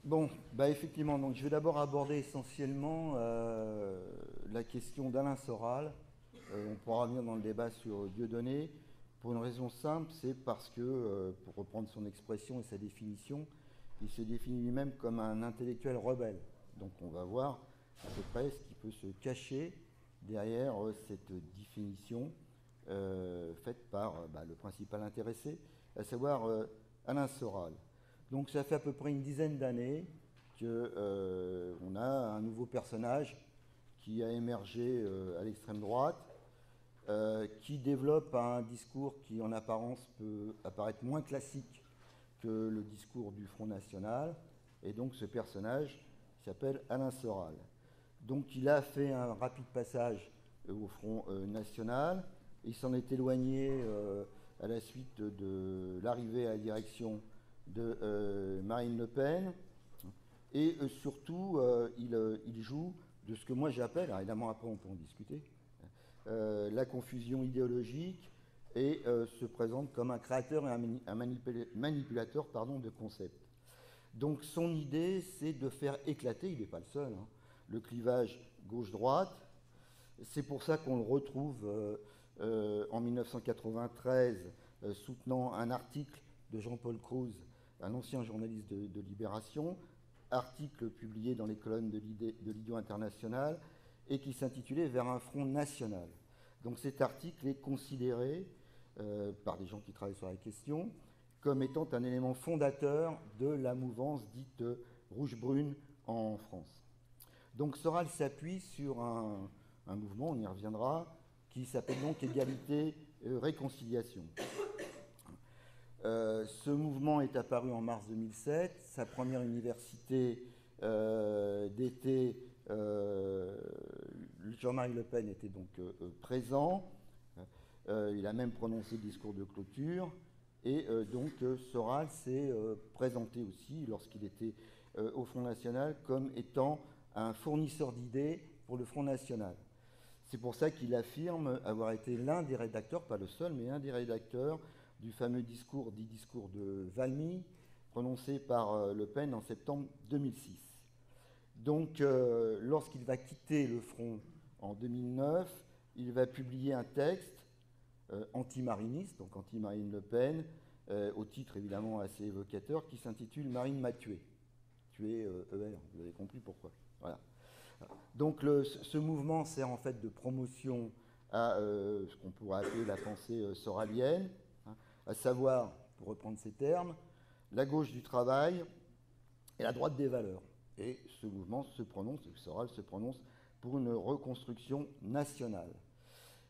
Bon, bah effectivement, donc je vais d'abord aborder essentiellement la question d'Alain Soral. On pourra revenir dans le débat sur Dieudonné pour une raison simple, c'est parce que, pour reprendre son expression et sa définition, il se définit lui-même comme un intellectuel rebelle. Donc on va voir à peu près ce qui peut se cacher derrière cette définition faite par le principal intéressé, à savoir Alain Soral. Donc ça fait à peu près une dizaine d'années qu'on a un nouveau personnage qui a émergé à l'extrême droite, qui développe un discours qui en apparence peut apparaître moins classique que le discours du Front National. Et donc ce personnage s'appelle Alain Soral. Donc il a fait un rapide passage au Front National. Il s'en est éloigné à la suite de l'arrivée à la direction de Marine Le Pen. Et surtout, il joue de ce que moi j'appelle, alors évidemment après on peut en discuter, la confusion idéologique et se présente comme un créateur et un manipulateur de concepts. Donc son idée, c'est de faire éclater, il n'est pas le seul, hein, le clivage gauche-droite. C'est pour ça qu'on le retrouve en 1993 soutenant un article de Jean-Paul Cruz, un ancien journaliste de Libération, article publié dans les colonnes de l'Idiot International et qui s'intitulait Vers un front national. Donc cet article est considéré par des gens qui travaillent sur la question comme étant un élément fondateur de la mouvance dite rouge-brune en France. Donc Soral s'appuie sur un mouvement, on y reviendra, qui s'appelle donc Égalité-Réconciliation. Ce mouvement est apparu en mars 2007. Sa première université d'été, Jean-Marie Le Pen était donc présent. Il a même prononcé le discours de clôture. Et donc Soral s'est présenté aussi, lorsqu'il était au Front National, comme étant un fournisseur d'idées pour le Front National. C'est pour ça qu'il affirme avoir été l'un des rédacteurs, pas le seul, mais un des rédacteurs du fameux discours, dit discours de Valmy, prononcé par Le Pen en septembre 2006. Donc, lorsqu'il va quitter le front en 2009, il va publier un texte anti-mariniste, donc anti-Marine Le Pen, au titre évidemment assez évocateur, qui s'intitule Marine m'a tué. Tué ER, vous avez compris pourquoi. Voilà. Donc ce mouvement sert en fait de promotion à ce qu'on pourrait appeler la pensée soralienne, hein, à savoir, pour reprendre ces termes, la gauche du travail et la droite des valeurs. Et ce mouvement se prononce, Soral se prononce pour une reconstruction nationale.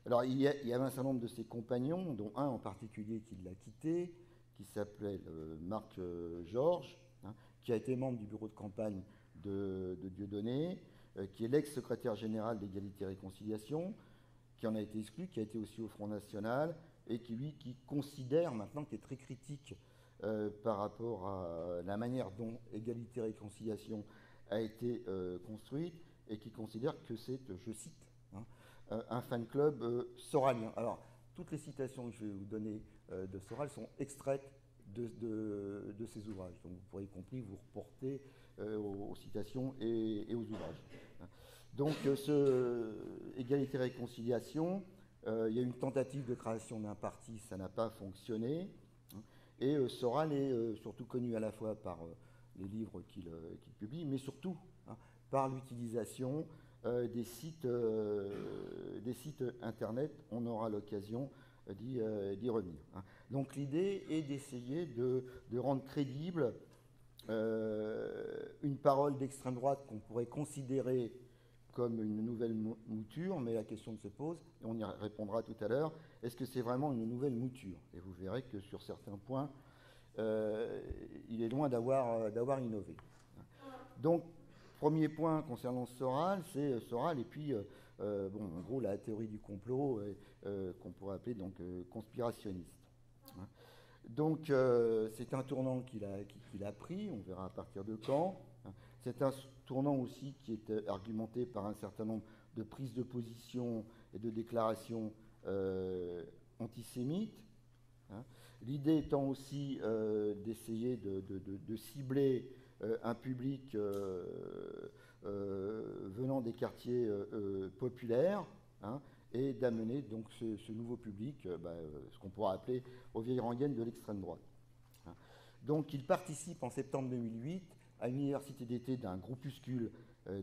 Alors il y avait un certain nombre de ses compagnons, dont un en particulier qui l'a quitté, qui s'appelait Marc Georges, hein, qui a été membre du bureau de campagne de Dieudonné, qui est l'ex-secrétaire général d'Égalité et Réconciliation, qui en a été exclu, qui a été aussi au Front National, et qui considère maintenant, qui est très critique par rapport à la manière dont Égalité et Réconciliation a été construite, et qui considère que c'est, je cite, hein, un fan club soralien. Alors, toutes les citations que je vais vous donner de Soral sont extraites de ses ouvrages. Donc vous pourrez y compris vous reporter aux citations et aux ouvrages. Donc ce Égalité-Réconciliation, il y a eu une tentative de création d'un parti, ça n'a pas fonctionné. Et Soral est surtout connu à la fois par les livres qu'il publie, mais surtout par l'utilisation des sites internet. On aura l'occasion d'y revenir. Donc l'idée est d'essayer de rendre crédible une parole d'extrême droite qu'on pourrait considérer comme une nouvelle mouture, mais la question se pose, et on y répondra tout à l'heure, est-ce que c'est vraiment une nouvelle mouture? Et vous verrez que sur certains points, il est loin d'avoir innové. Donc, premier point concernant Soral, c'est Soral, et puis, en gros, la théorie du complot qu'on pourrait appeler donc conspirationniste. Donc, c'est un tournant qu'il a pris, on verra à partir de quand. C'est un tournant aussi qui est argumenté par un certain nombre de prises de position et de déclarations antisémites. L'idée étant aussi d'essayer de cibler un public venant des quartiers populaires, hein, et d'amener donc ce nouveau public, ce qu'on pourra appeler aux vieilles rengaines de l'extrême droite. Hein. Donc il participe en septembre 2008 à une université d'été d'un groupuscule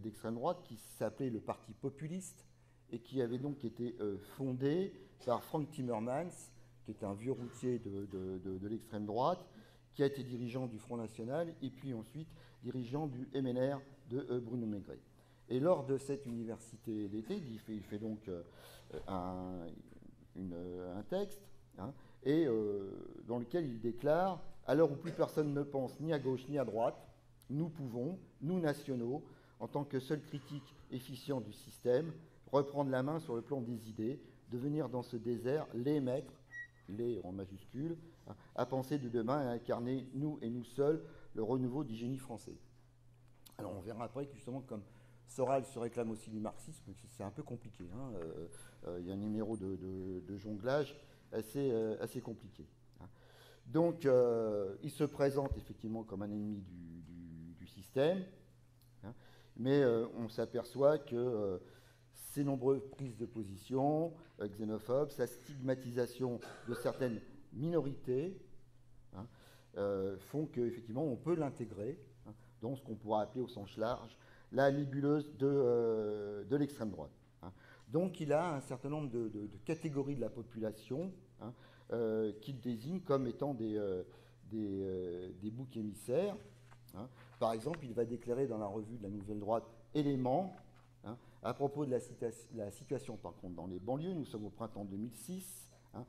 d'extrême droite qui s'appelait le Parti populiste et qui avait donc été fondé par Frank Timmermans, qui est un vieux routier de l'extrême droite, qui a été dirigeant du Front National et puis ensuite dirigeant du MNR de Bruno Maigret. Et lors de cette université d'été, il fait donc un texte, hein, et dans lequel il déclare « À l'heure où plus personne ne pense ni à gauche ni à droite, nous pouvons, nous nationaux, en tant que seuls critiques efficients du système, reprendre la main sur le plan des idées, devenir dans ce désert les maîtres, les en majuscule, hein, à penser de demain et à incarner, nous et nous seuls, le renouveau du génie français. » Alors on verra après que justement, comme Soral se réclame aussi du marxisme, c'est un peu compliqué. Hein, y a un numéro de jonglage assez compliqué. Hein. Donc il se présente effectivement comme un ennemi du système, hein, mais on s'aperçoit que ces nombreuses prises de position xénophobes, sa stigmatisation de certaines minorités, hein, font qu'effectivement on peut l'intégrer, hein, dans ce qu'on pourra appeler au sens large la nébuleuse de l'extrême droite. Hein. Donc il a un certain nombre de catégories de la population, hein, qu'il désigne comme étant des boucs émissaires. Hein. Par exemple, il va déclarer dans la revue de la Nouvelle Droite Éléments, hein, à propos de la situation par contre dans les banlieues, nous sommes au printemps 2006, hein,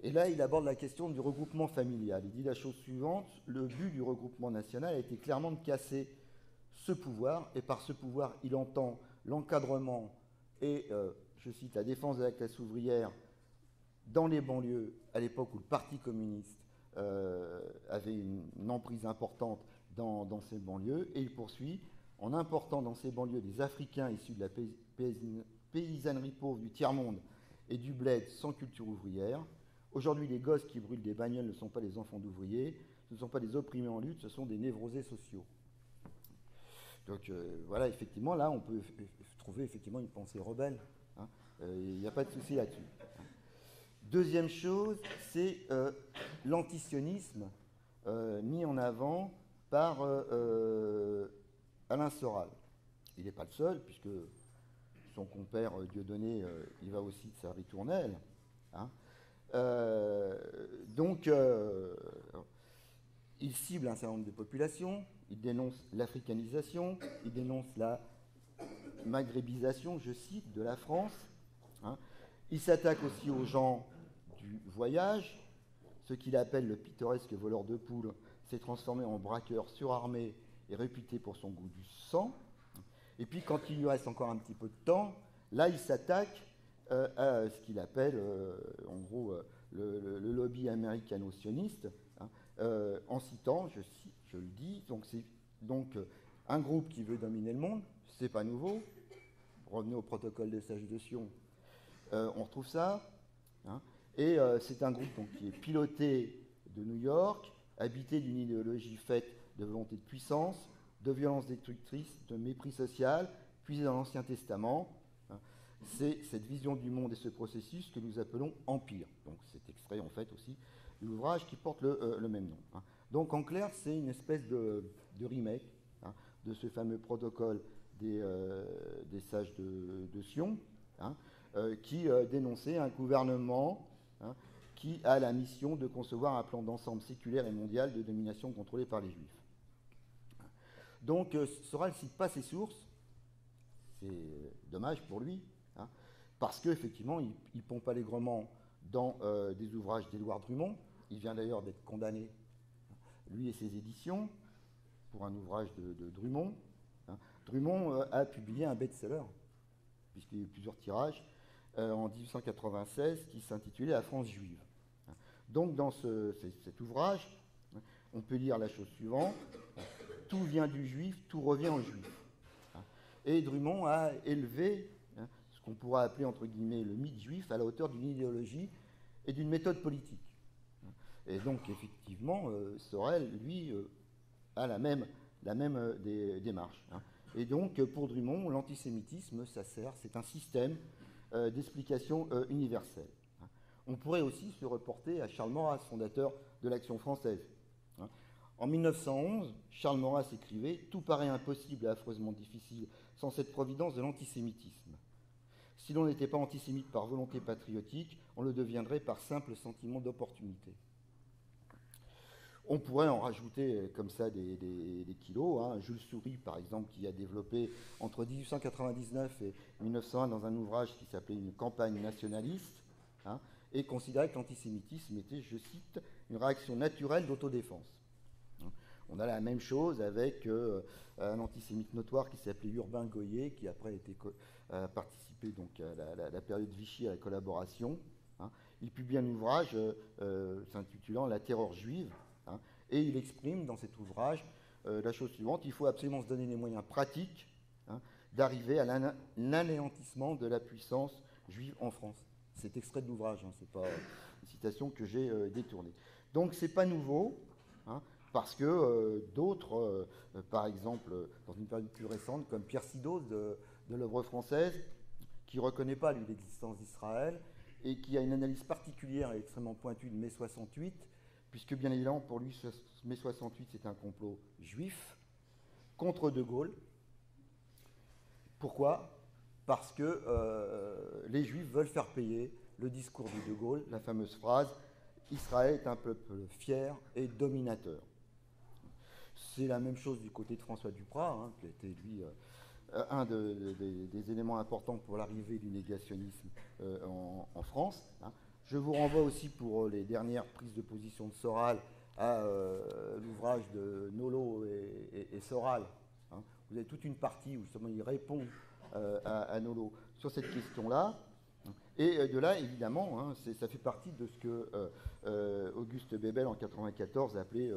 et là il aborde la question du regroupement familial. Il dit la chose suivante: le but du regroupement national a été clairement de casser ce pouvoir, et par ce pouvoir il entend l'encadrement et, je cite, la défense de la classe ouvrière dans les banlieues, à l'époque où le Parti communiste avait une emprise importante dans ces banlieues, et il poursuit: en important dans ces banlieues des Africains issus de la paysannerie pauvre du tiers-monde et du bled sans culture ouvrière. Aujourd'hui, les gosses qui brûlent des bagnoles ne sont pas des enfants d'ouvriers, ce ne sont pas des opprimés en lutte, ce sont des névrosés sociaux. Donc voilà, effectivement, là, on peut trouver effectivement une pensée rebelle. Hein. Il n'y a pas de souci là-dessus. Deuxième chose, c'est l'antisionisme mis en avant par Alain Soral. Il n'est pas le seul, puisque son compère Dieudonné, il va aussi de sa ritournelle. Hein. Donc, il cible un certain nombre de populations, il dénonce l'africanisation, il dénonce la maghrébisation, je cite, de la France. Hein. Il s'attaque aussi aux gens du voyage. Ce qu'il appelle le pittoresque voleur de poules s'est transformé en braqueur surarmé et réputé pour son goût du sang. Et puis, quand il lui reste encore un petit peu de temps, là, il s'attaque à ce qu'il appelle, en gros, le lobby américano-sioniste, hein, en citant, je le dis, donc c'est un groupe qui veut dominer le monde, c'est pas nouveau. Revenez au protocole des sages de Sion, on retrouve ça. Hein, et c'est un groupe donc, qui est piloté de New York, habité d'une idéologie faite de volonté de puissance, de violence destructrice, de mépris social, puisé dans l'Ancien Testament. Hein. C'est cette vision du monde et ce processus que nous appelons empire. Donc c'est extrait en fait aussi de l'ouvrage qui porte le même nom. Hein. Donc en clair, c'est une espèce de remake, hein, de ce fameux protocole des sages de Sion, hein, qui dénonçait un gouvernement, hein, qui a la mission de concevoir un plan d'ensemble séculaire et mondial de domination contrôlée par les Juifs. Donc Soral ne cite pas ses sources, c'est dommage pour lui, hein, parce qu'effectivement, il pompe allègrement dans des ouvrages d'Édouard Drummond. Il vient d'ailleurs d'être condamné, lui et ses éditions, pour un ouvrage de Drummond. Hein. Drummond a publié un best-seller, puisqu'il y a eu plusieurs tirages, en 1896, qui s'intitulait « La France juive ». Donc dans cet ouvrage, on peut lire la chose suivante: tout vient du juif, tout revient au juif. Et Drummond a élevé, hein, ce qu'on pourra appeler entre guillemets le mythe juif à la hauteur d'une idéologie et d'une méthode politique. Et donc effectivement, Sorel, lui, a la même démarche. Hein. Et donc, pour Drummond, l'antisémitisme, c'est un système d'explication universelle. Hein. On pourrait aussi se reporter à Charles Maurras, fondateur de l'Action française. Hein. En 1911, Charles Maurras écrivait « Tout paraît impossible et affreusement difficile sans cette providence de l'antisémitisme. Si l'on n'était pas antisémite par volonté patriotique, on le deviendrait par simple sentiment d'opportunité. » On pourrait en rajouter comme ça des kilos. Hein. Jules Soury, par exemple, qui a développé entre 1899 et 1901 dans un ouvrage qui s'appelait Une campagne nationaliste, hein, et considérait que l'antisémitisme était, je cite, une réaction naturelle d'autodéfense. On a la même chose avec un antisémite notoire qui s'appelait Urbain Goyer, qui après a participé donc, à la période Vichy à la collaboration. Hein. Il publie un ouvrage s'intitulant La terreur juive. Hein, et il exprime dans cet ouvrage la chose suivante: il faut absolument se donner les moyens pratiques, hein, d'arriver à l'anéantissement de la puissance juive en France. C'est extrait de l'ouvrage, hein, c'est pas une citation que j'ai détournée. Donc c'est pas nouveau, hein, parce que d'autres, par exemple dans une période plus récente, comme Pierre Sidos de l'œuvre française, qui ne reconnaît pas lui l'existence d'Israël et qui a une analyse particulière et extrêmement pointue de mai 68, puisque bien évidemment pour lui mai 68 c'est un complot juif contre De Gaulle. Pourquoi ? Parce que les juifs veulent faire payer le discours de Gaulle, la fameuse phrase « Israël est un peuple fier et dominateur ». C'est la même chose du côté de François Duprat, hein, qui a été lui un des éléments importants pour l'arrivée du négationnisme en France. Hein. Je vous renvoie aussi pour les dernières prises de position de Soral à l'ouvrage de Nolot et Soral. Hein. Vous avez toute une partie où justement il répond à Nolot sur cette question-là. Et de là, évidemment, hein, ça fait partie de ce que Auguste Bebel en 1994 appelait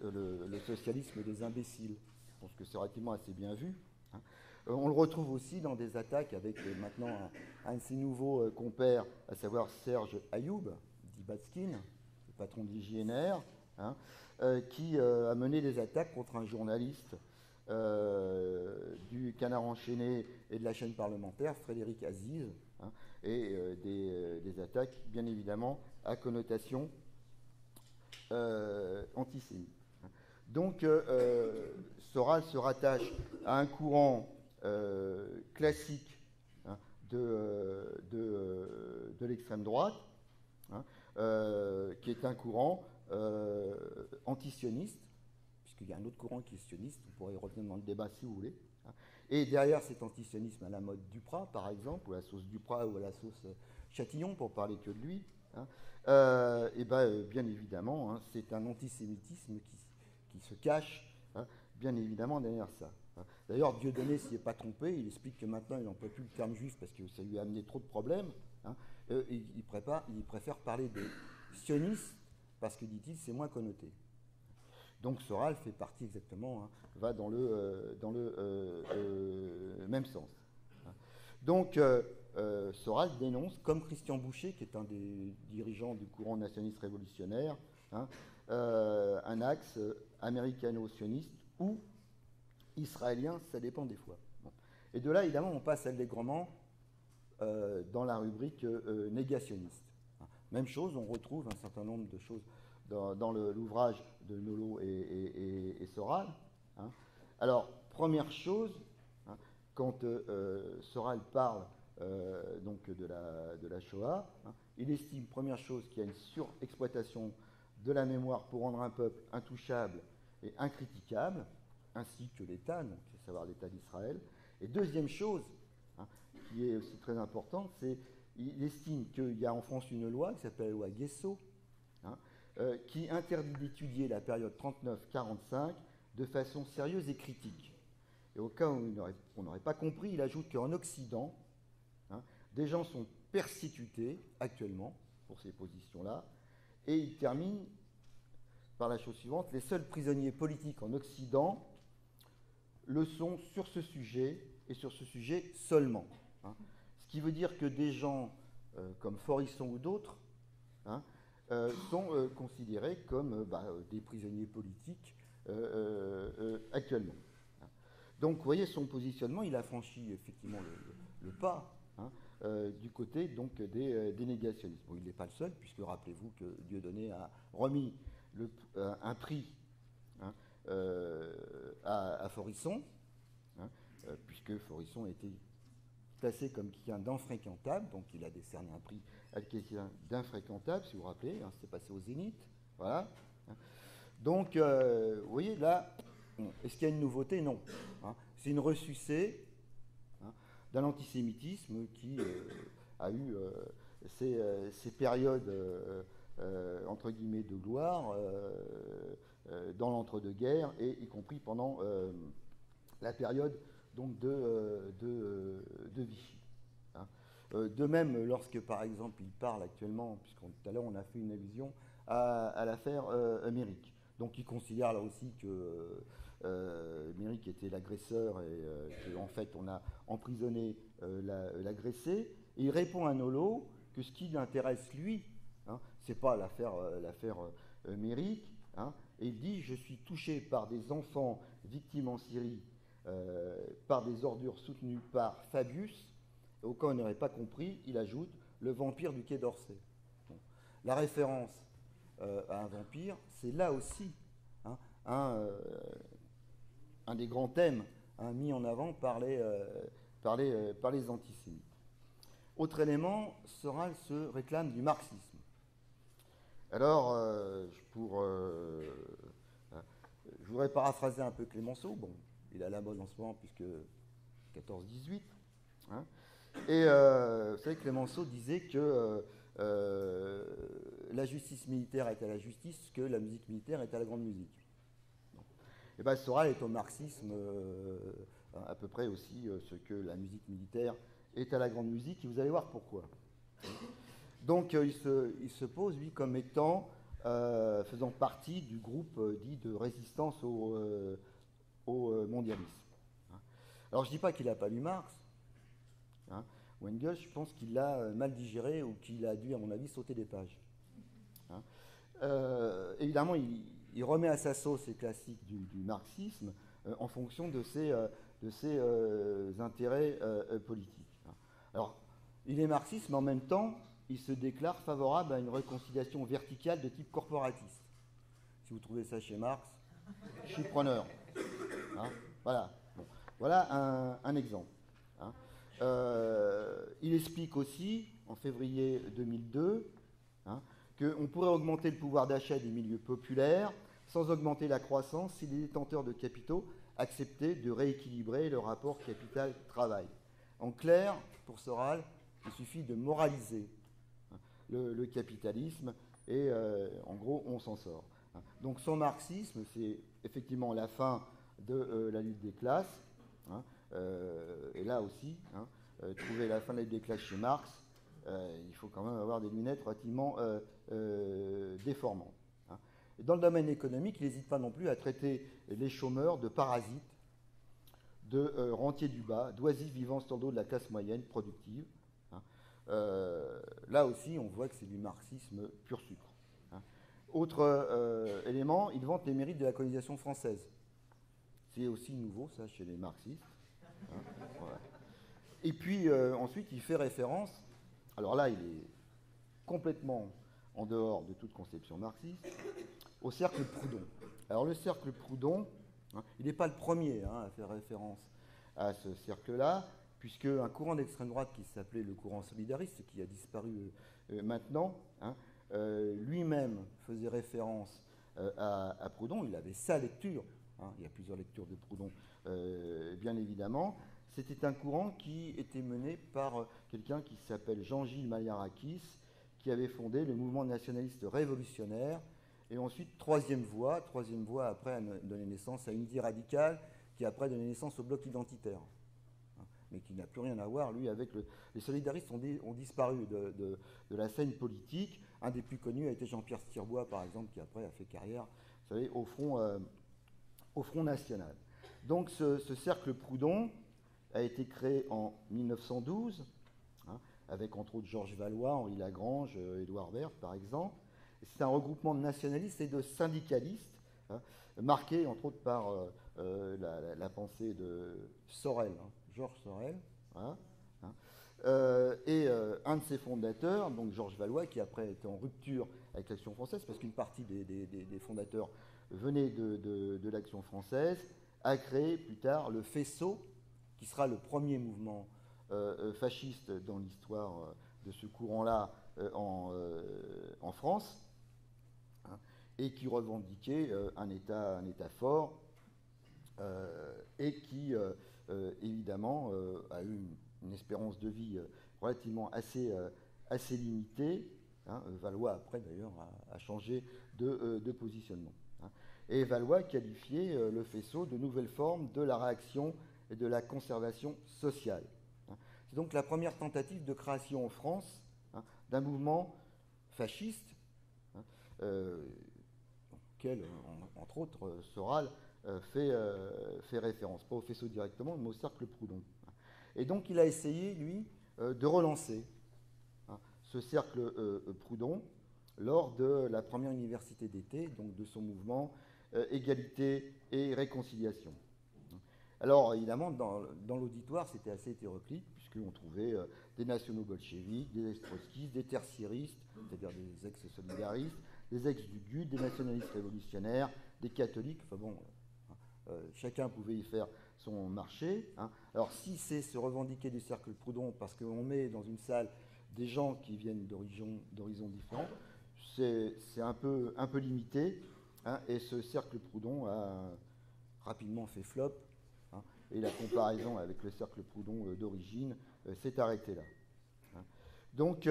le socialisme des imbéciles. Je pense que c'est relativement assez bien vu. Hein. On le retrouve aussi dans des attaques avec maintenant un de ses nouveaux compères, à savoir Serge Ayoub, dit Batskin, le patron de l'IJNR, hein, qui a mené des attaques contre un journaliste du Canard enchaîné et de la chaîne parlementaire, Frédéric Aziz, hein, et des attaques, bien évidemment, à connotation antisémite. Donc, Soral se rattache à un courant classique, hein, de l'extrême droite, hein, qui est un courant antisioniste, puisqu'il y a un autre courant qui est sioniste, on pourrait y revenir dans le débat si vous voulez. Hein. Et derrière cet antisionisme à la mode Duprat, par exemple, ou à la sauce Duprat ou à la sauce Chatillon, pour parler que de lui, hein, et bien évidemment, hein, c'est un antisémitisme qui se cache, hein, bien évidemment derrière ça. D'ailleurs, Dieudonné s'y est pas trompé, il explique que maintenant il n'en peut plus le terme juif parce que ça lui a amené trop de problèmes. Hein. Il préfère parler de sionistes parce que, dit-il, c'est moins connoté. Donc Soral fait partie exactement, hein, va dans le même sens. Hein. Donc Soral dénonce, comme Christian Boucher, qui est un des dirigeants du courant nationaliste révolutionnaire, hein, un axe américano-sioniste ou israélien, ça dépend des fois. Bon. Et de là, évidemment, on passe allègrement dans la rubrique négationniste. Hein. Même chose, on retrouve un certain nombre de choses dans l'ouvrage de Nolot et Soral. Hein. Alors, première chose, hein, quand Soral parle donc de la Shoah, hein, il estime, première chose, qu'il y a une surexploitation de la mémoire pour rendre un peuple intouchable et incritiquable, ainsi que l'État, donc à savoir l'État d'Israël. Et deuxième chose, hein, qui est aussi très importante, c'est qu'il estime qu'il y a en France une loi qui s'appelle la loi Guesso, hein, qui interdit d'étudier la période 39-45 de façon sérieuse et critique. Et au cas où on n'aurait pas compris, il ajoute qu'en Occident, hein, des gens sont persécutés actuellement pour ces positions-là, et il termine par la chose suivante: les seuls prisonniers politiques en Occident le sont sur ce sujet, et sur ce sujet seulement. Hein. Ce qui veut dire que des gens comme Forisson ou d'autres, hein, sont considérés comme des prisonniers politiques actuellement. Donc, vous voyez, son positionnement, il a franchi effectivement le pas, hein, du côté donc, des négationnistes. Bon, il n'est pas le seul, puisque rappelez-vous que Dieudonné a remis un prix, hein, à Forisson, hein, puisque Forisson était classé comme quelqu'un d'infréquentable, donc il a décerné un prix à quelqu'un d'infréquentable, si vous vous rappelez, hein, c'était passé au Zénith, voilà. Donc, vous voyez, là, est-ce qu'il y a une nouveauté? Non. Hein. C'est une ressucée, hein, d'un antisémitisme qui a eu ces périodes, entre guillemets, de gloire dans l'entre-deux-guerres, et y compris pendant la période donc, de Vichy. Hein. De même, lorsque, par exemple, il parle actuellement, puisqu'tout à l'heure on a fait une allusion à l'affaire Méric. Donc il considère là aussi que Méric était l'agresseur et qu'en fait on a emprisonné l'agressé. Et il répond à Nolo que ce qui l'intéresse lui, hein, c'est pas l'affaire Méric, hein, et il dit: je suis touché par des enfants victimes en Syrie, par des ordures soutenues par Fabius. Au cas où on n'aurait pas compris, il ajoute: le vampire du Quai d'Orsay. Bon. La référence à un vampire, c'est là aussi, hein, un des grands thèmes, hein, mis en avant par les antisémites. Autre élément, Soral se réclame du marxisme. Alors, je voudrais paraphraser un peu Clémenceau. Bon, il est à la mode en ce moment, puisque 14-18. Hein. Et vous savez, Clémenceau disait que la justice militaire est à la justice, que la musique militaire est à la grande musique. Bon. Et bien, Soral est au marxisme à peu près aussi ce que la musique militaire est à la grande musique, et vous allez voir pourquoi. Donc, il se pose, lui, comme étant faisant partie du groupe dit de résistance au mondialisme. Alors, je ne dis pas qu'il n'a pas lu Marx, hein, ou Engels, je pense qu'il l'a mal digéré ou qu'il a dû, à mon avis, sauter des pages. Hein. Évidemment, il remet à sa sauce les classiques du marxisme en fonction de ses intérêts politiques. Hein. Alors, il est marxiste, mais en même temps, il se déclare favorable à une réconciliation verticale de type corporatiste. Si vous trouvez ça chez Marx, je suis preneur. Hein, voilà. Bon. Voilà un exemple. Hein. Il explique aussi, en février 2002, hein, qu'on pourrait augmenter le pouvoir d'achat des milieux populaires sans augmenter la croissance si les détenteurs de capitaux acceptaient de rééquilibrer le rapport capital-travail. En clair, pour Soral, il suffit de moraliser le capitalisme et en gros on s'en sort. Donc son marxisme, c'est effectivement la fin de la lutte des classes, hein, et là aussi, hein, trouver la fin de la lutte des classes chez Marx, il faut quand même avoir des lunettes relativement déformantes. Hein. Et dans le domaine économique, il n'hésite pas non plus à traiter les chômeurs de parasites, de rentiers du bas, d'oisifs vivant sur le dos de la classe moyenne productive. Hein. Là aussi, on voit que c'est du marxisme pur sucre. Hein. Autre élément, il vante les mérites de la colonisation française. C'est aussi nouveau, ça, chez les marxistes. Hein. Voilà. Et puis, ensuite, il fait référence, alors là, il est complètement en dehors de toute conception marxiste, au cercle Proudhon. Alors, le cercle Proudhon, hein, il n'est pas le premier, hein, à faire référence à ce cercle-là, puisque un courant d'extrême droite qui s'appelait le courant solidariste, qui a disparu maintenant, hein, lui-même faisait référence à Proudhon. Il avait sa lecture, hein, il y a plusieurs lectures de Proudhon, bien évidemment. C'était un courant qui était mené par quelqu'un qui s'appelle Jean-Gilles Maliarakis, qui avait fondé le mouvement nationaliste révolutionnaire. Et ensuite, troisième voie après a donné naissance à Unité radicale, qui après a donné naissance au bloc identitaire. Mais qui n'a plus rien à voir, lui, avec les solidaristes ont disparu de la scène politique. Un des plus connus a été Jean-Pierre Stirbois, par exemple, qui après a fait carrière, vous savez, au Front National. Donc ce cercle Proudhon a été créé en 1912, hein, avec entre autres Georges Valois, Henri Lagrange, Édouard Berthe, par exemple. C'est un regroupement de nationalistes et de syndicalistes, hein, marqué entre autres par la pensée de Sorel, hein, Georges Sorel, hein, hein. Et un de ses fondateurs, donc Georges Valois, qui après était en rupture avec l'Action française, parce qu'une partie des fondateurs venaient de l'Action française, a créé plus tard le Faisceau, qui sera le premier mouvement fasciste dans l'histoire de ce courant-là en France, hein, et qui revendiquait un État fort, et qui évidemment a eu une espérance de vie relativement assez limitée. Hein. Valois, après d'ailleurs, a changé de positionnement. Hein. Et Valois qualifiait le faisceau de nouvelles formes de la réaction et de la conservation sociale. Hein. C'est donc la première tentative de création en France, hein, d'un mouvement fasciste, hein, auquel, entre autres, Soral fait référence, pas au faisceau directement, mais au cercle Proudhon. Et donc il a essayé, lui, de relancer, hein, ce cercle Proudhon lors de la première université d'été, donc de son mouvement Égalité et Réconciliation. Alors évidemment, dans l'auditoire, c'était assez hétéroclite, puisqu'on trouvait des nationaux bolcheviques, des ex-trotskistes, des tertiaristes, c'est-à-dire des ex-solidaristes, des ex-du, des nationalistes révolutionnaires, des catholiques, enfin bon, chacun pouvait y faire son marché. Hein. Alors si c'est se revendiquer du cercle Proudhon parce qu'on met dans une salle des gens qui viennent d'horizons différents, c'est un peu limité, hein, et ce cercle Proudhon a rapidement fait flop, hein, et la comparaison avec le cercle Proudhon d'origine s'est arrêtée là. Hein. Donc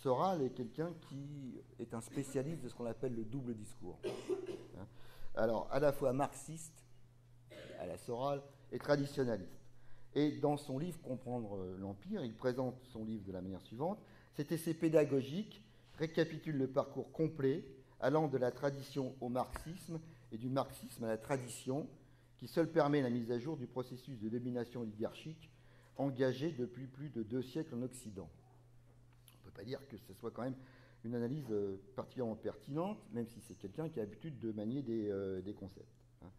Soral est quelqu'un qui est un spécialiste de ce qu'on appelle le double discours. Hein. Alors à la fois marxiste, à la Soral, et traditionnaliste. Et dans son livre Comprendre l'Empire, il présente son livre de la manière suivante. Cet essai pédagogique récapitule le parcours complet allant de la tradition au marxisme et du marxisme à la tradition, qui seul permet la mise à jour du processus de domination oligarchique engagé depuis plus de 2 siècles en Occident. On ne peut pas dire que ce soit quand même une analyse particulièrement pertinente, même si c'est quelqu'un qui a l'habitude de manier des concepts. Hein.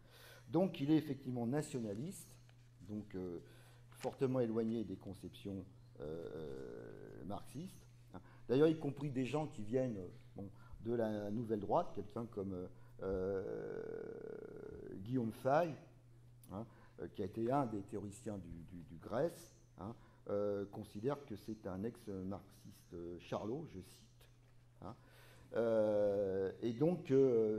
Donc il est effectivement nationaliste, donc fortement éloigné des conceptions marxistes. Hein. D'ailleurs, y compris des gens qui viennent de la nouvelle droite, quelqu'un comme Guillaume Fay, hein, qui a été un des théoriciens du Grèce, hein, considère que c'est un ex-marxiste charlot, je cite. Hein. Et donc,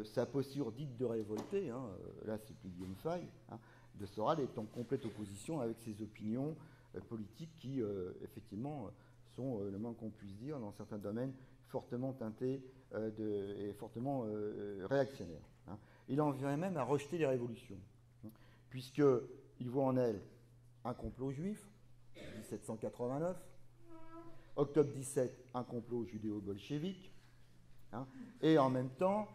sa posture dite de révolté, hein, là c'est plus Guillaume Fay, hein, de Soral est en complète opposition avec ses opinions politiques qui, effectivement, sont, le moins qu'on puisse dire, dans certains domaines, fortement teintés et fortement réactionnaires. Hein. Il en vient même à rejeter les révolutions, hein, puisqu'il voit en elles un complot juif, 1789, octobre 17, un complot judéo-bolchevique, hein, et en même temps,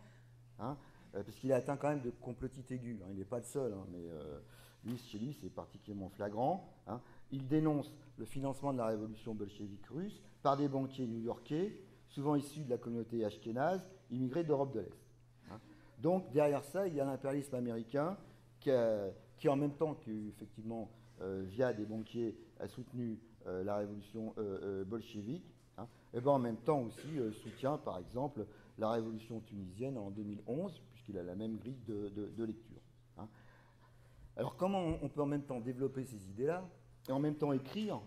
hein, parce qu'il est atteint quand même de complotite aiguë, hein, il n'est pas le seul, hein, mais chez lui c'est particulièrement flagrant, hein, il dénonce le financement de la révolution bolchevique russe par des banquiers new-yorkais, souvent issus de la communauté ashkénaze, immigrés d'Europe de l'Est. Hein. Donc derrière ça, il y a l'impérialisme américain qui en même temps qu'effectivement, via des banquiers, a soutenu la révolution bolchevique, hein, et ben en même temps aussi soutient par exemple la révolution tunisienne en 2011, puisqu'il a la même grille de lecture. Hein. Alors comment on peut en même temps développer ces idées-là et en même temps écrire,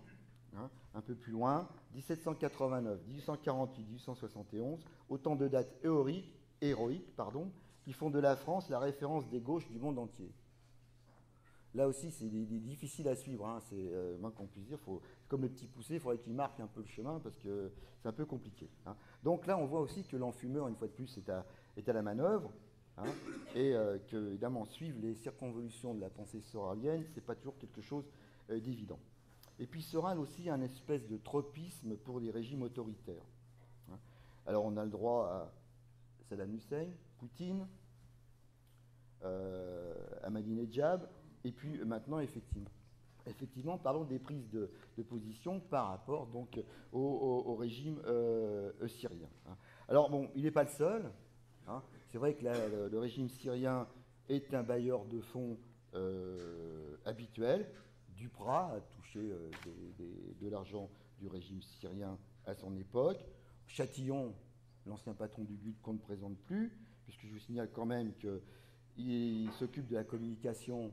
hein, un peu plus loin, 1789, 1848, 1871, autant de dates héroïques, qui font de la France la référence des gauches du monde entier. Là aussi, c'est difficile à suivre, hein, c'est moins qu'on puisse dire, comme le petit poussé, il faudrait qu'il marque un peu le chemin parce que c'est un peu compliqué. Hein. Donc là, on voit aussi que l'enfumeur, une fois de plus, est à la manœuvre, hein, et que, évidemment, suivre les circonvolutions de la pensée soralienne, c'est pas toujours quelque chose d'évident. Et puis Soral aussi a une espèce de tropisme pour les régimes autoritaires. Hein. Alors on a le droit à Saddam Hussein, Poutine, Ahmadinejad, et puis maintenant effectivement parlons des prises de position par rapport donc au régime syrien. Hein. Alors bon, il n'est pas le seul. Hein. c'est vrai que le régime syrien est un bailleur de fonds habituel. Duprat a touché de l'argent du régime syrien à son époque. Chatillon, l'ancien patron du GUD, qu'on ne présente plus, puisque je vous signale quand même qu'il s'occupe de la communication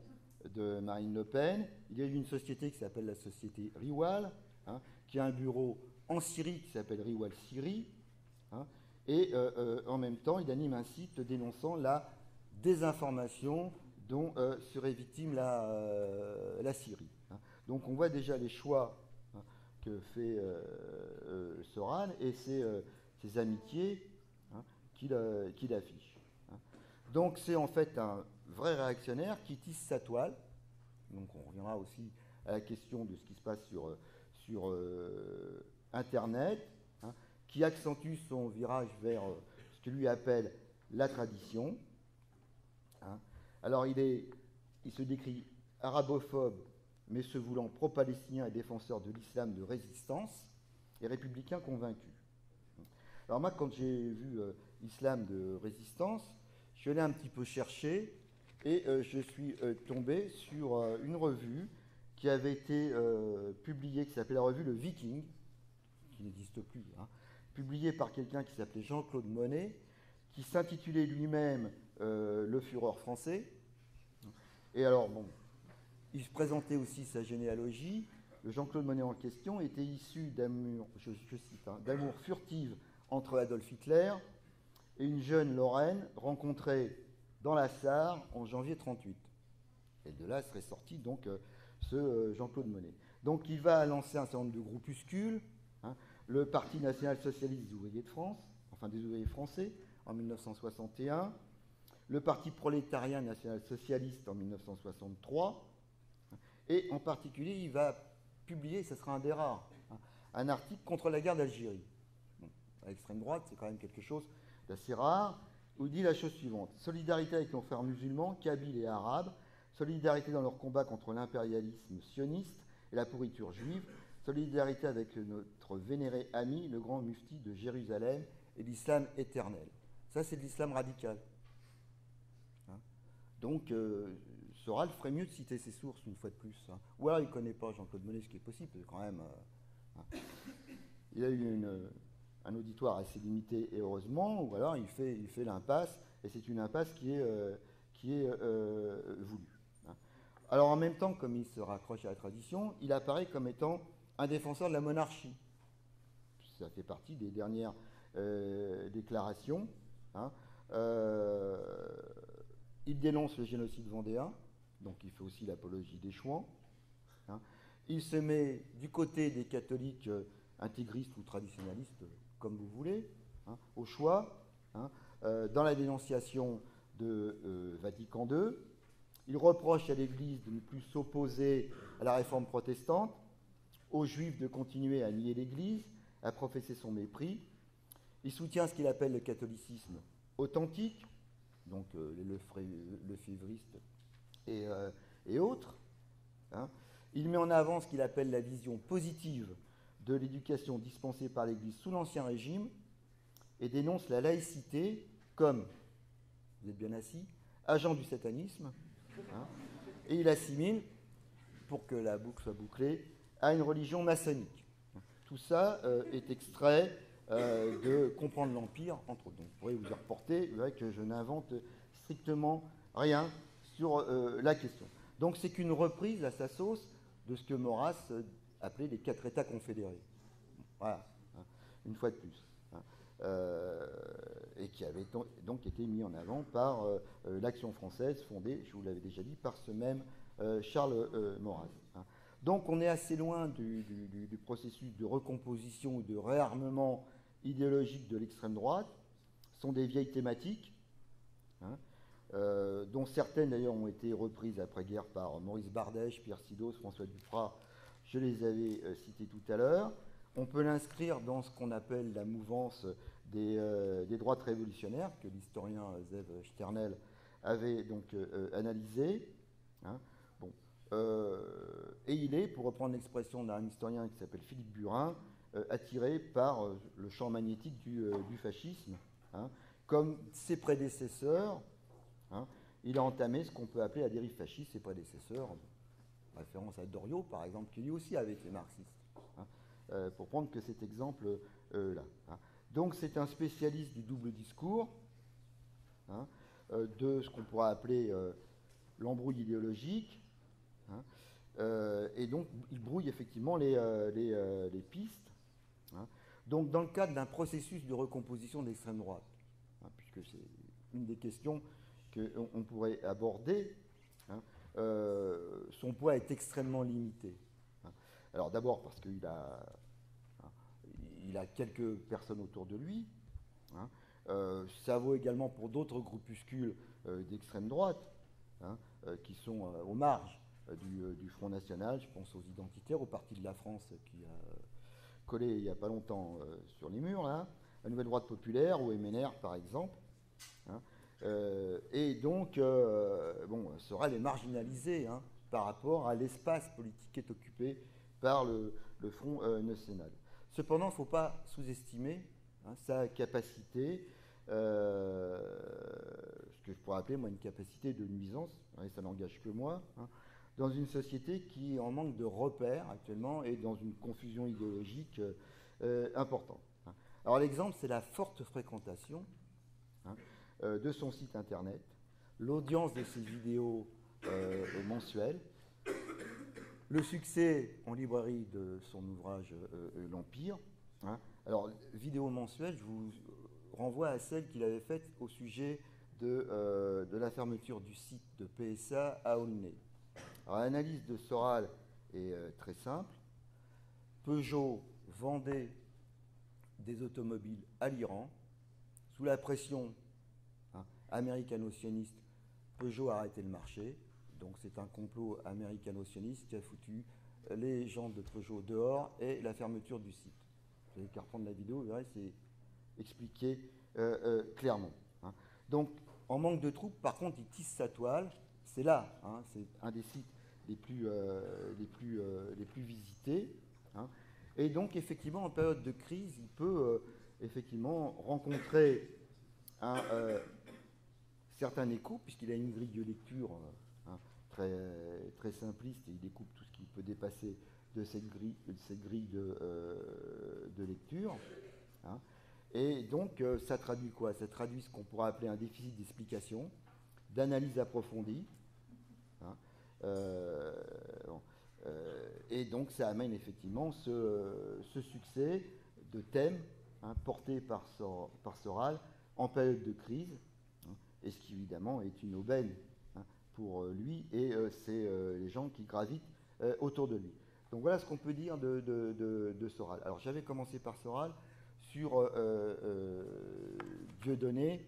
de Marine Le Pen. Il y a eu une société qui s'appelle la société Riwal, hein, qui a un bureau en Syrie qui s'appelle Riwal Syrie, hein, et en même temps, il anime un site dénonçant la désinformation dont serait victime la Syrie. Hein. Donc on voit déjà les choix, hein, que fait Soral et ses amitiés, hein, qu'il affiche. Hein. Donc c'est en fait un vrai réactionnaire qui tisse sa toile. Donc on reviendra aussi à la question de ce qui se passe sur Internet, hein, qui accentue son virage vers ce que lui appelle la tradition. Hein. Alors il se décrit arabophobe, mais se voulant pro-palestinien et défenseur de l'islam de résistance, et républicain convaincu. Alors moi, quand j'ai vu islam de résistance, je suis allé un petit peu chercher, et je suis tombé sur une revue qui avait été publiée, qui s'appelait la revue Le Viking, qui n'existe plus, hein, publiée par quelqu'un qui s'appelait Jean-Claude Monet, qui s'intitulait lui-même Le Führer français. Et alors, bon, il se présentait aussi sa généalogie. Le Jean-Claude Monet en question était issu d'amour, je cite, hein, d'amour furtive entre Adolf Hitler et une jeune Lorraine rencontrée dans la Sarre en janvier 1938. Et de là serait sorti donc ce Jean-Claude Monet. Donc il va lancer un certain nombre de groupuscules, hein, le Parti national-socialiste des ouvriers de France, enfin des ouvriers français, en 1961, le Parti prolétarien national-socialiste en 1963, et en particulier il va publier, ce sera un des rares, hein, un article contre la guerre d'Algérie. Bon, à l'extrême droite, c'est quand même quelque chose d'assez rare, où il dit la chose suivante: solidarité avec nos frères musulmans, kabyles et arabes, solidarité dans leur combat contre l'impérialisme sioniste et la pourriture juive, solidarité avec notre vénéré ami, le grand mufti de Jérusalem et l'islam éternel. Ça, c'est de l'islam radical. Hein. Donc, Soral ferait mieux de citer ses sources une fois de plus. Hein. Ou alors il ne connaît pas Jean-Claude Monet, ce qui est possible, quand même. Hein. Il a eu un auditoire assez limité, et heureusement, ou alors il fait l'impasse, et c'est une impasse qui est voulue. Hein. Alors en même temps, comme il se raccroche à la tradition, il apparaît comme étant un défenseur de la monarchie. Ça fait partie des dernières déclarations. Hein. Il dénonce le génocide vendéen, donc il fait aussi l'apologie des Chouans. Hein. Il se met du côté des catholiques intégristes ou traditionnalistes, comme vous voulez, hein, au choix, hein, dans la dénonciation de Vatican II. Il reproche à l'Église de ne plus s'opposer à la réforme protestante, aux Juifs de continuer à nier l'Église, à professer son mépris. Il soutient ce qu'il appelle le catholicisme authentique, donc les lefévristes et autres. Hein. Il met en avant ce qu'il appelle la vision positive de l'éducation dispensée par l'Église sous l'Ancien Régime et dénonce la laïcité comme, vous êtes bien assis, agent du satanisme. Hein, et il assimile, pour que la boucle soit bouclée, à une religion maçonnique. Tout ça est extrait de Comprendre l'Empire, entre autres. Donc, vous pourrez vous y reporter, vous verrez que je n'invente strictement rien sur la question. Donc c'est qu'une reprise à sa sauce de ce que Maurras appelait les 4 États confédérés. Voilà, hein, une fois de plus. Hein, et qui avait donc été mis en avant par l'Action française, fondée, je vous l'avais déjà dit, par ce même Charles Maurras. Hein. Donc on est assez loin du processus de recomposition ou de réarmement idéologique de l'extrême droite. Ce sont des vieilles thématiques, hein, dont certaines d'ailleurs ont été reprises après-guerre par Maurice Bardèche, Pierre Sidos, François Duprat, je les avais cités tout à l'heure. On peut l'inscrire dans ce qu'on appelle la mouvance des droites révolutionnaires, que l'historien Zev Sternel avait donc analysé. Hein. Bon. Et il est, pour reprendre l'expression d'un historien qui s'appelle Philippe Burin, attiré par le champ magnétique du fascisme, hein, comme ses prédécesseurs, hein, il a entamé ce qu'on peut appeler la dérive fasciste, ses prédécesseurs, référence à Doriot par exemple, qui lui aussi avait été marxiste, hein, pour prendre que cet exemple-là. Hein. Donc c'est un spécialiste du double discours, hein, de ce qu'on pourrait appeler l'embrouille idéologique, hein, et donc il brouille effectivement les pistes, hein. Donc dans le cadre d'un processus de recomposition de l'extrême droite, hein, puisque c'est une des questions qu'on pourrait aborder, hein, son poids est extrêmement limité. Hein. Alors d'abord parce qu'il a, hein, il a quelques personnes autour de lui. Hein. Ça vaut également pour d'autres groupuscules d'extrême droite, hein, qui sont aux marges du Front National. Je pense aux identitaires, au Parti de la France qui a collé il n'y a pas longtemps sur les murs, là, la Nouvelle Droite Populaire, ou MNR par exemple. Hein. Et donc, bon, Soral est marginalisé, hein, par rapport à l'espace politique qui est occupé par le Front National. Cependant, il ne faut pas sous-estimer, hein, sa capacité, ce que je pourrais appeler moi une capacité de nuisance, hein, et ça n'engage que moi, hein, dans une société qui en manque de repères actuellement et dans une confusion idéologique importante. Hein. Alors l'exemple, c'est la forte fréquentation, hein, de son site internet, l'audience de ses vidéos mensuelles, le succès en librairie de son ouvrage L'Empire. Hein. Alors, vidéo mensuelle, je vous renvoie à celle qu'il avait faite au sujet de la fermeture du site de PSA à Aulnay. Alors, l'analyse de Soral est très simple. Peugeot vendait des automobiles à l'Iran. Sous la pression, hein, américano-sioniste, Peugeot a arrêté le marché. Donc c'est un complot américano-sioniste qui a foutu les gens de Peugeot dehors et la fermeture du site. Vous avez qu'à reprendre la vidéo, vous verrez, c'est expliqué clairement. Hein. Donc en manque de troupes, par contre, il tisse sa toile. C'est là, hein, c'est un des sites les plus visités. Hein. Et donc effectivement, en période de crise, il peut effectivement rencontrer un certain écho, puisqu'il a une grille de lecture très simpliste, et il découpe tout ce qui peut dépasser de cette grille de lecture. Hein. Et donc, ça traduit quoi? Ça traduit ce qu'on pourrait appeler un déficit d'explication, d'analyse approfondie. Hein. Et donc, ça amène effectivement ce succès de thèmes, hein, portés par Soral en période de crise, hein, et ce qui évidemment est une aubaine, hein, pour lui et c'est les gens qui gravitent autour de lui. Donc voilà ce qu'on peut dire de Soral. Alors j'avais commencé par Soral sur Dieudonné.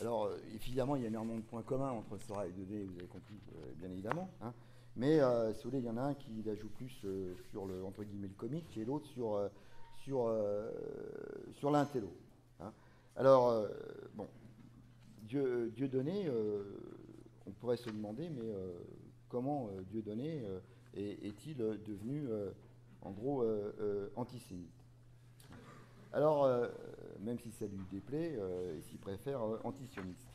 Alors évidemment il y a énormément de points communs entre Soral et Dieudonné, vous avez compris, bien évidemment. Hein. Mais si vous voulez, il y en a un qui la joue plus sur le, entre guillemets, le comique, et l'autre sur l'intello. Hein. Alors, bon, Dieudonné, on pourrait se demander, mais comment Dieudonné est-il devenu, en gros, antisémite? Alors, même si ça lui déplaît, il s'y préfère antisioniste.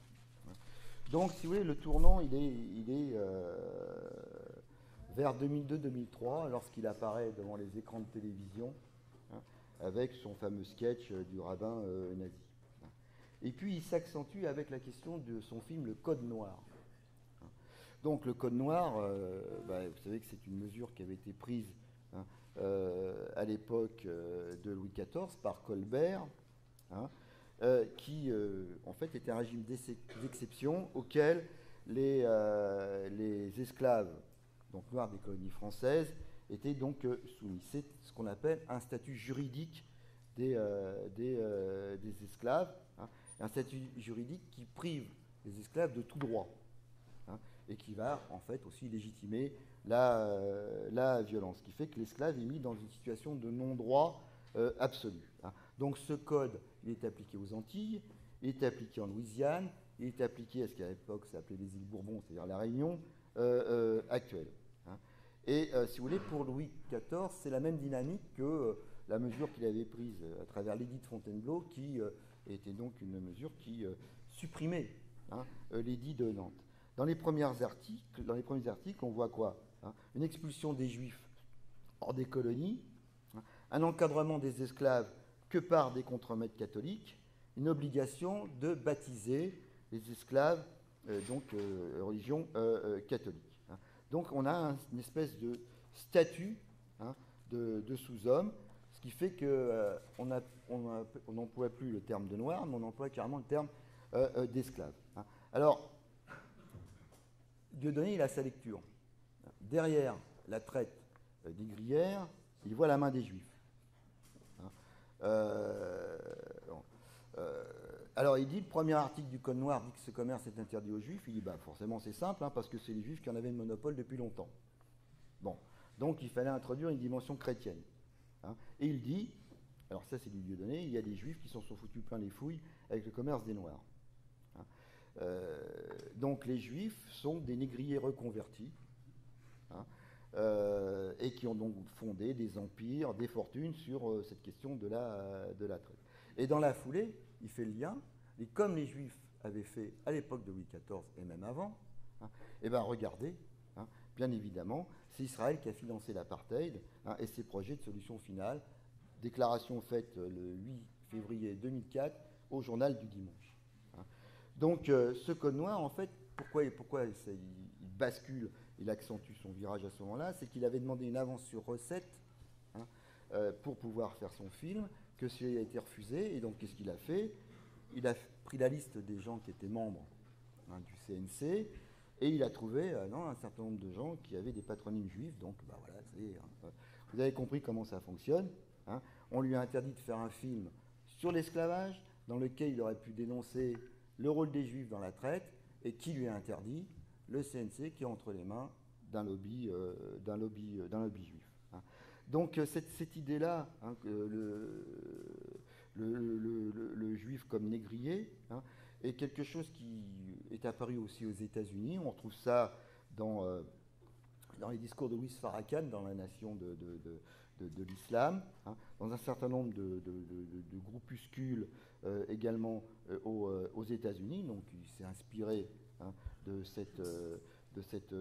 Donc, si vous voulez, le tournant, il est vers 2002-2003, lorsqu'il apparaît devant les écrans de télévision, hein, avec son fameux sketch du rabbin nazi. Et puis, il s'accentue avec la question de son film Le Code Noir. Donc, le Code Noir, vous savez que c'est une mesure qui avait été prise, hein, à l'époque de Louis XIV par Colbert, hein, qui, en fait, était un régime d'exception auquel les esclaves, donc noirs des colonies françaises, étaient donc soumis. C'est ce qu'on appelle un statut juridique des esclaves, hein, un statut juridique qui prive les esclaves de tout droit, hein, et qui va en fait aussi légitimer la violence, ce qui fait que l'esclave est mis dans une situation de non-droit absolu. Hein. Donc ce code, il est appliqué aux Antilles, il est appliqué en Louisiane, il est appliqué à ce qu'à l'époque s'appelait les îles Bourbon, c'est-à-dire la Réunion actuelle. Hein. Et si vous voulez, pour Louis XIV, c'est la même dynamique que la mesure qu'il avait prise à travers l'édit de Fontainebleau qui était donc une mesure qui supprimait l'édit de Nantes. Dans les premiers articles, on voit quoi? Une expulsion des Juifs hors des colonies, un encadrement des esclaves que par des contremaîtres catholiques, une obligation de baptiser les esclaves, religion catholique. Donc on a une espèce de statut de sous-homme, ce qui fait qu'on n'emploie plus le terme de noir, mais on emploie carrément le terme d'esclave. Alors, Dieudonné, il a sa lecture. Derrière la traite négrière, il voit la main des Juifs. Alors il dit, le premier article du Code noir dit que ce commerce est interdit aux Juifs. Il dit, forcément c'est simple, parce que c'est les Juifs qui en avaient le monopole depuis longtemps. Bon, donc il fallait introduire une dimension chrétienne. Et il dit, alors ça c'est du Dieudonné, il y a des Juifs qui s'en sont foutus plein les fouilles avec le commerce des Noirs. Donc les Juifs sont des négriers reconvertis, et qui ont donc fondé des empires, des fortunes sur cette question de la traite. Et dans la foulée, il fait le lien, et comme les Juifs avaient fait à l'époque de Louis XIV et même avant, regardez, bien évidemment, c'est Israël qui a financé l'apartheid et ses projets de solution finale, déclaration faite le 8 février 2004 au journal du dimanche. Donc ce Code noir, en fait, pourquoi il bascule, il accentue son virage à ce moment-là, c'est qu'il avait demandé une avance sur recette pour pouvoir faire son film, que cela a été refusé, et donc qu'est-ce qu'il a fait? Il a pris la liste des gens qui étaient membres du CNC, et il a trouvé un certain nombre de gens qui avaient des patronymes juifs, donc voilà, vous avez compris comment ça fonctionne. On lui a interdit de faire un film sur l'esclavage, dans lequel il aurait pu dénoncer le rôle des Juifs dans la traite, et qui lui a interdit? Le CNC, qui est entre les mains d'un lobby juif. Donc cette idée-là, que le juif comme négrier, est quelque chose qui est apparu aussi aux États-Unis. On retrouve ça dans les discours de Louis Farrakhan dans La Nation de l'Islam, dans un certain nombre de groupuscules également aux États-Unis. Donc il s'est inspiré de cette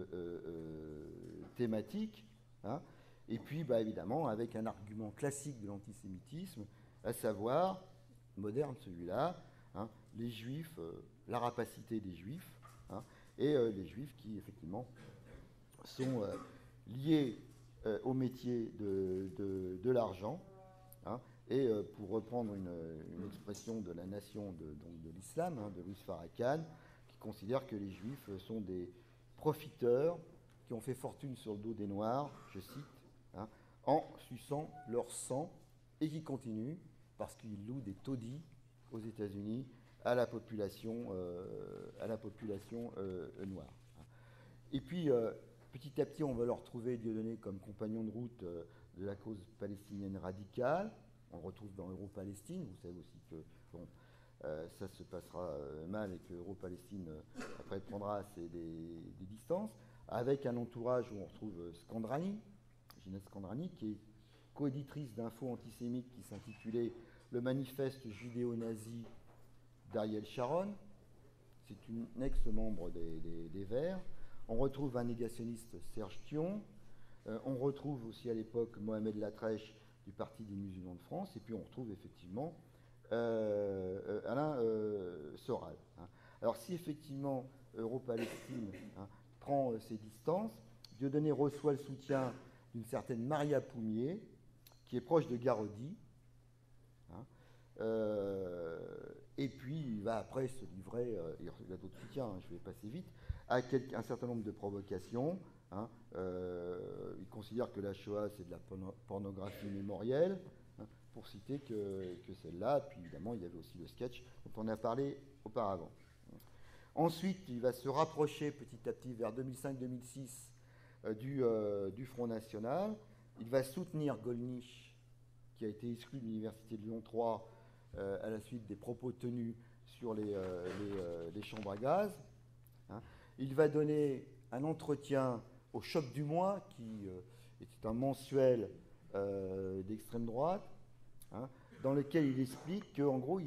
thématique. Et puis, évidemment, avec un argument classique de l'antisémitisme, à savoir, moderne celui-là, les Juifs, la rapacité des Juifs, et les Juifs qui, effectivement, sont liés au métier de l'argent. Et pour reprendre une expression de La Nation de l'Islam, de Louis Farrakhan, qui considère que les Juifs sont des profiteurs qui ont fait fortune sur le dos des Noirs, je cite, en suçant leur sang, et qui continuent parce qu'ils louent des taudis aux États-Unis à la population noire. Et puis, petit à petit, on va leur trouver Dieudonné comme compagnon de route de la cause palestinienne radicale. On le retrouve dans Euro-Palestine. Vous savez aussi que ça se passera mal et que Euro-Palestine, après, prendra des distances, avec un entourage où on retrouve Ginette Scandrani, qui est coéditrice d'infos antisémites qui s'intitulait « Le manifeste judéo-nazi d'Ariel Sharon ». C'est une ex-membre des Verts. On retrouve un négationniste, Serge Thion. On retrouve aussi à l'époque Mohamed Latrèche du Parti des musulmans de France. Et puis on retrouve effectivement Alain Soral. Alors si effectivement Euro-Palestine prend ses distances, Dieudonné reçoit le soutien d'une certaine Maria Poumier, qui est proche de Garaudy. Et puis il va après se livrer, il a d'autres soutiens, je vais passer vite, à un certain nombre de provocations. Il considère que la Shoah c'est de la pornographie mémorielle, pour citer que celle-là. Puis évidemment il y avait aussi le sketch dont on a parlé auparavant. Ensuite il va se rapprocher petit à petit vers 2005-2006 du Front National. Il va soutenir Gollnisch, qui a été exclu de l'Université de Lyon 3 à la suite des propos tenus sur les chambres à gaz. Il va donner un entretien au Choc du Mois, qui était un mensuel d'extrême droite, dans lequel il explique qu'en gros,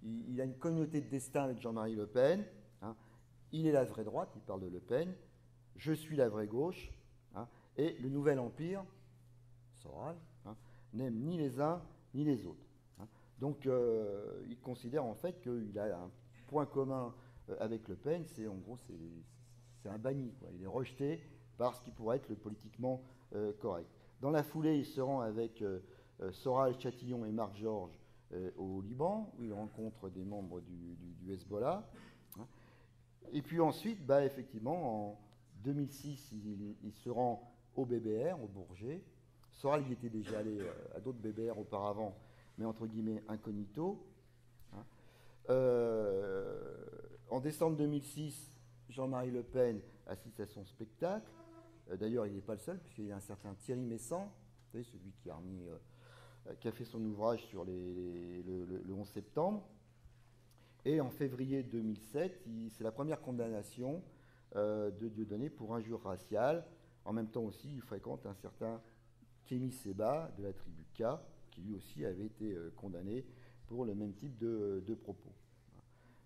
il a une communauté de destin avec Jean-Marie Le Pen. Hein. Il est la vraie droite, il parle de Le Pen. Je suis la vraie gauche. Hein. Et le nouvel empire, Soral, hein, n'aime ni les uns ni les autres. Hein. Donc il considère en fait qu'il a un point commun avec Le Pen, c'est en gros c'est un banni, quoi. Il est rejeté par ce qui pourrait être le politiquement correct. Dans la foulée, il se rend avec Soral, Chatillon et Marc Georges au Liban, où il rencontre des membres du Hezbollah. Hein. Et puis ensuite, bah, effectivement, en 2006, il se rend au BBR, au Bourget. Soral y était déjà allé à d'autres BBR auparavant, mais entre guillemets incognito. Hein. En décembre 2006, Jean-Marie Le Pen assiste à son spectacle. D'ailleurs, il n'est pas le seul, puisqu'il y a un certain Thierry Messant, vous savez, celui qui a fait son ouvrage sur le 11 septembre. Et en février 2007, c'est la première condamnation de Dieudonné pour injure raciale. En même temps aussi, il fréquente un certain Kémy Séba de la tribu K, qui lui aussi avait été condamné pour le même type de propos.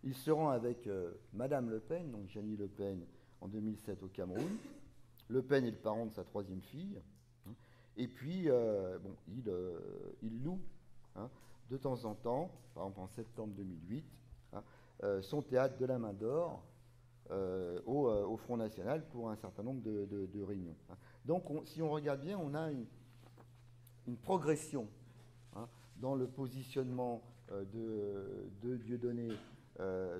Il se rend avec Madame Le Pen, donc Jeannie Le Pen, en 2007 au Cameroun. Le Pen est le parent de sa troisième fille. Hein. Et puis, bon, il loue hein, de temps en temps, par exemple en septembre 2008, hein, son théâtre de la Main d'Or au Front National pour un certain nombre de réunions. Hein. Donc, si on regarde bien, on a une progression hein, dans le positionnement de Dieudonné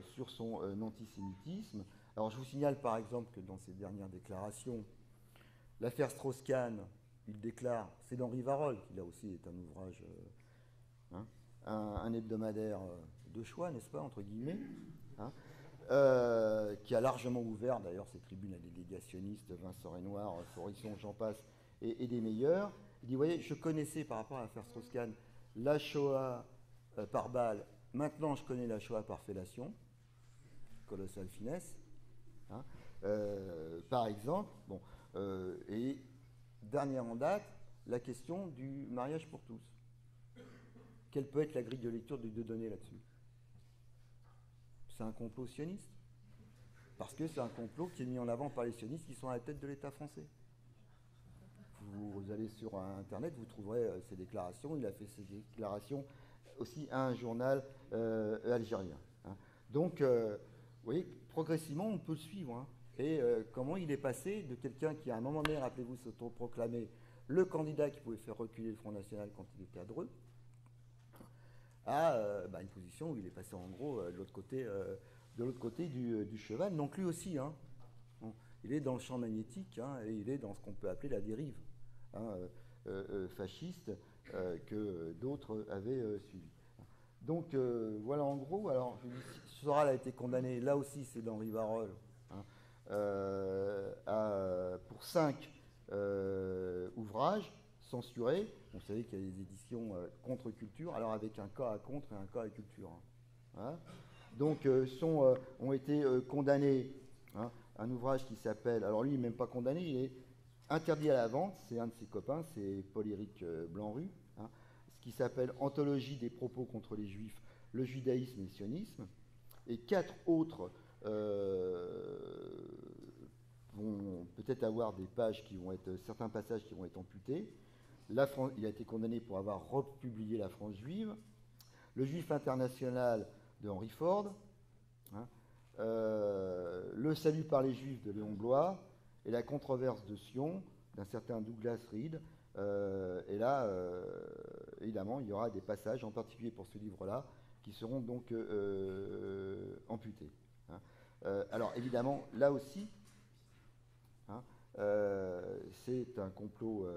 sur son antisémitisme. Alors je vous signale par exemple que dans ses dernières déclarations, l'affaire Strauss-Kahn, il déclare, c'est d'Henri Varol, qui là aussi est un ouvrage, hein, un hebdomadaire de choix, n'est-ce pas, entre guillemets, hein, qui a largement ouvert d'ailleurs ses tribunes à des négationnistes, Vincent Renoir, Forisson, j'en passe, et des meilleurs. Il dit, vous voyez, je connaissais par rapport à l'affaire Strauss-Kahn la Shoah par balle, maintenant je connais la Shoah par fellation, colossale finesse, hein, par exemple. Bon, et dernière en date, la question du mariage pour tous. Quelle peut être la grille de lecture de Dieudonné là-dessus? C'est un complot sioniste, parce que c'est un complot qui est mis en avant par les sionistes qui sont à la tête de l'État français. Vous allez sur Internet, vous trouverez ces déclarations. Il a fait ces déclarations aussi à un journal algérien. Hein. Donc, vous voyez, progressivement, on peut le suivre. Hein. Et comment il est passé de quelqu'un qui, à un moment donné, rappelez-vous, s'autoproclamait le candidat qui pouvait faire reculer le Front National quand il était à Dreux, à une position où il est passé en gros de l'autre côté du cheval. Donc lui aussi, hein, il est dans le champ magnétique hein, et il est dans ce qu'on peut appeler la dérive hein, fasciste que d'autres avaient suivi. Donc voilà en gros. Alors Soral a été condamné, là aussi c'est d'Henri Varol, hein, pour 5 ouvrages censurés. Vous savez qu'il y a des éditions contre-culture, alors avec un cas à contre et un cas à culture. Hein. Donc ont été condamnés. Hein, un ouvrage qui s'appelle, alors lui il n'est même pas condamné, il est interdit à la vente, c'est un de ses copains, c'est Paul-Éric Blanru, hein, ce qui s'appelle Anthologie des propos contre les Juifs, le judaïsme et le sionisme. Et 4 autres vont peut-être avoir des pages qui vont être, certains passages qui vont être amputés. Il a été condamné pour avoir republié La France juive, Le Juif international de Henry Ford, hein, Le salut par les Juifs de Léon Bloy et La controverse de Sion d'un certain Douglas Reed. Et là, évidemment, il y aura des passages, en particulier pour ce livre-là, qui seront donc amputés. Hein. Alors évidemment, là aussi, hein, c'est un complot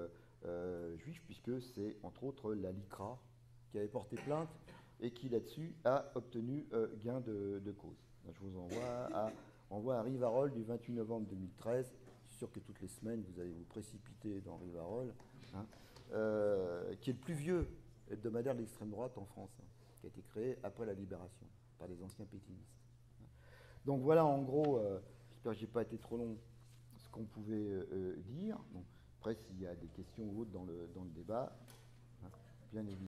juif, puisque c'est entre autres la LICRA qui avait porté plainte et qui là-dessus a obtenu gain de cause. Je vous envoie à Rivarol du 28 novembre 2013. Je suis sûr que toutes les semaines, vous allez vous précipiter dans Rivarol, hein, qui est le plus vieux hebdomadaire de l'extrême droite en France, hein, qui a été créé après la Libération par les anciens pétinistes. Donc voilà, en gros, j'espère que je n'ai pas été trop long, ce qu'on pouvait dire. Bon, après, s'il y a des questions ou autres dans le débat, hein, bien évidemment.